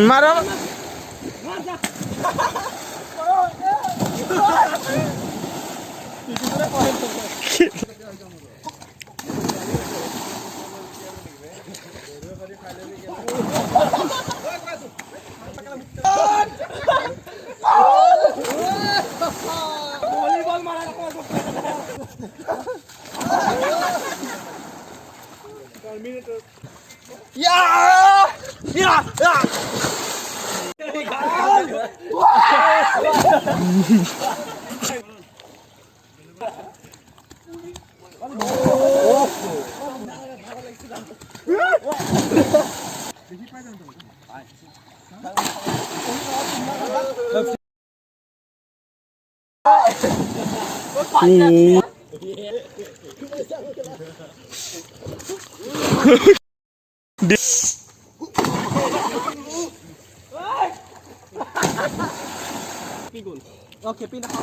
मारो Okay, pinaka.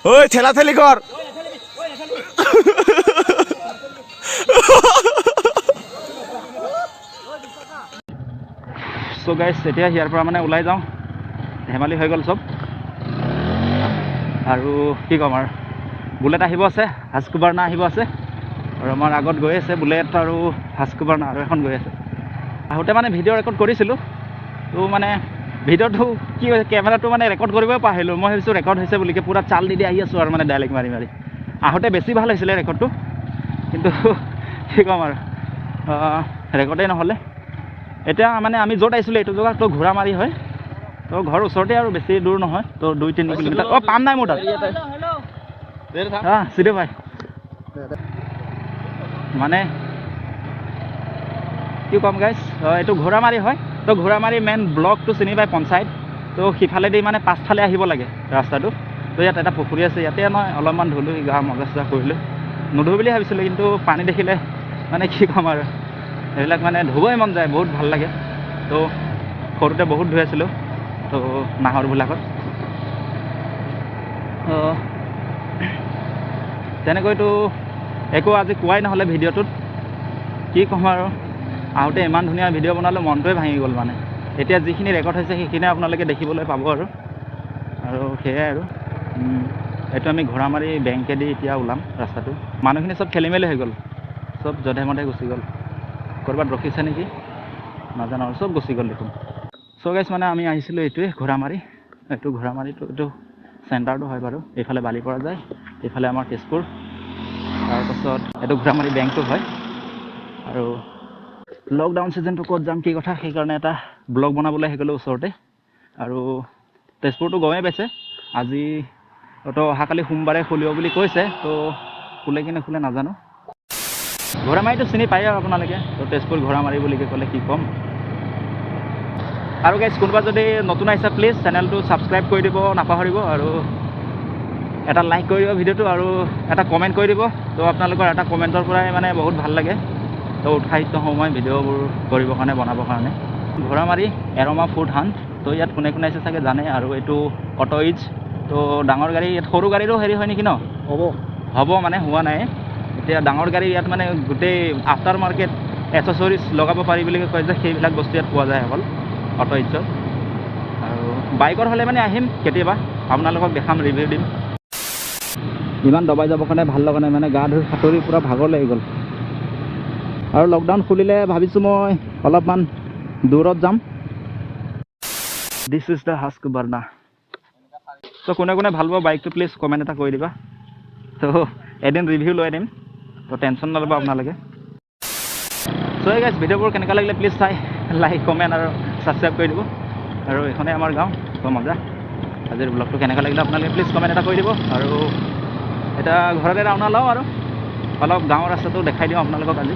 ओए ठेला ठेली कर सो गाइस এতিয়া ইয়াৰ পৰা মানে ওলাই যাওঁ ধেমালি হৈ গ'ল সব আৰু কি কম আৰু বুলেট আহিব আছে হাস্কুবাৰ্ণা আহিব আছে আৰু আমাৰ আগত গৈ আছে বুলেট আৰু হাস্কুবাৰ্ণা আৰু এখন গৈ আছে আহোঁতে মানে ভিডিঅ' ৰেকৰ্ড কৰিছিলোঁ তো মানে ভিডিঅ'টো কি হৈছে কেমেৰাটো মানে ৰেকৰ্ড কৰিবই পাহৰিলোঁ মই ভাবিছোঁ ৰেকৰ্ড হৈছে বুলিকে পুৰা চাল দি আহি আছোঁ আৰু মানে ডাইৰেক্ট মাৰি মাৰি আহোঁতে বেছি ভাল হৈছিলে ৰেকৰ্ডটো কিন্তু কি ক'ম আৰু ৰেকৰ্ডেই নহ'লে এতিয়া মানে আমি য'ত আহিছিলোঁ এইটো জেগাত তো ঘোঁৰামাৰি হয় তো ঘৰ ওচৰতে আৰু বেছি দূৰ নহয় তো 2-3 কিলোমিটাৰ অঁ পাম নাই মোৰ তাত চিধে ভাই মানে কি ক'ম গাইছ এইটো ঘোঁৰামাৰি হয় তো ঘোঁৰামাৰি মেইন ব্লকটো চিনি পায় পঞ্চায়ত তো সিফালেদি মানে পাছফালে আহিব লাগে ৰাস্তাটো তো ইয়াত এটা পুখুৰী আছে ইয়াতে মই অলপমান ধুলোঁ গা মজা চজা কৰিলোঁ নুধুঁ বুলি ভাবিছিলোঁ কিন্তু পানী দেখিলে মানে কি ক'ম আৰু এইবিলাক মানে ধুবই মন যায় বহুত ভাল লাগে তো সৰুতে বহুত ধুই আছিলোঁ তো নাহৰবিলাকত তেনেকৈতো একো আজি কোৱাই নহ'লে ভিডিঅ'টোত কি ক'ম আৰু আহোঁতে ইমান ধুনীয়া ভিডিঅ' বনালোঁ মনটোৱে ভাঙি গ'ল মানে এতিয়া যিখিনি ৰেকৰ্ড হৈছে সেইখিনি আপোনালোকে দেখিবলৈ পাব আৰু সেয়াই আৰু এইটো আমি ঘোঁৰামাৰি বেংকেদি এতিয়া ওলাম ৰাস্তাটো মানুহখিনি চব খেলি মেলি হৈ গ'ল চব যধে মধে গুচি গ'ল ক'ৰবাত ৰখিছে নেকি নাজানো আৰু চব গুচি গ'ল দেখোন চ' গাইছ মানে আমি আহিছিলোঁ এইটোৱে ঘোঁৰামাৰি এইটো ঘোঁৰামাৰিটো এইটো চেণ্টাৰটো হয় বাৰু এইফালে বালিপৰা যায় এইফালে আমাৰ তেজপুৰ তাৰপাছত এইটো ঘোঁৰামাৰি বেংকটো হয় আৰু লকডাউন ছিজনটো ক'ত যাম কি কথা সেইকাৰণে এটা ব্লগ বনাবলৈ আহি গ'লোঁ ওচৰতে আৰু তেজপুৰটো গমেই পাইছে আজি তো অহাকালি সোমবাৰে খুলিব বুলি কৈছে তো খোলে কি নোখোলে নাজানো ঘোঁৰামাৰিটো চিনি পায় আৰু আপোনালোকে তো তেজপুৰ ঘোঁৰামাৰি বুলিকৈ ক'লে কি ক'ম আৰু গাইছ কোনোবা যদি নতুন আহিছে প্লিজ চেনেলটো ছাবস্ক্ৰাইব কৰি দিব নাপাহৰিব আৰু এটা লাইক কৰি দিব ভিডিঅ'টো আৰু এটা কমেণ্ট কৰি দিব তো আপোনালোকৰ এটা কমেণ্টৰ পৰাই মানে বহুত ভাল লাগে তো উৎসাহিত হওঁ মই ভিডিঅ'বোৰ কৰিবৰ কাৰণে বনাবৰ কাৰণে ঘোঁৰামাৰি এৰমা ফুড হাণ্ট তো ইয়াত কোনে কোনে আছে চাগে জানে আৰু এইটো অটো ইজ তো ডাঙৰ গাড়ী ইয়াত সৰু গাড়ীৰো হেৰি হয় নেকি ন হ'ব হ'ব মানে হোৱা নাই এতিয়া ডাঙৰ গাড়ী ইয়াত মানে গোটেই আফটাৰ মাৰ্কেট এচেছৰিজ লগাব পাৰি বুলি কয় যে সেইবিলাক বস্তু ইয়াত পোৱা যায় অকল অটো ইটছত আৰু বাইকৰ হ'লে মানে আহিম কেতিয়াবা আপোনালোকক দেখাম ৰিভিউ দিম ইমান দবাই যাবৰ কাৰণে ভাল লগা নাই মানে গা ধুই সাঁতুৰি পূৰা ভাগৰ লাগি গ'ল আৰু লকডাউন খুলিলে ভাবিছোঁ মই অলপমান দূৰত যাম দিছ ইজ দ্য হাস্কবাৰ্ণা তো কোনে কোনে ভাল পাব বাইকটো প্লিজ কমেণ্ট এটা কৰি দিবা তো এদিন ৰিভিউ লৈ দিম তো টেনশ্যন নল'ব আপোনালোকে চ' গাইজ ভিডিঅ'বোৰ কেনেকুৱা লাগিলে প্লিজ চাই লাইক কমেণ্ট আৰু ছাবস্ক্ৰাইব কৰি দিব আৰু এইখনেই আমাৰ গাঁও তো মজা আজিৰ ব্লগটো কেনেকুৱা লাগিলে আপোনালোকে প্লিজ কমেণ্ট এটা কৰি দিব আৰু এটা ঘৰতে ৰাওনা লওঁ আৰু অলপ গাঁৱৰ ৰাস্তাটো দেখাই দিওঁ আপোনালোকক আজি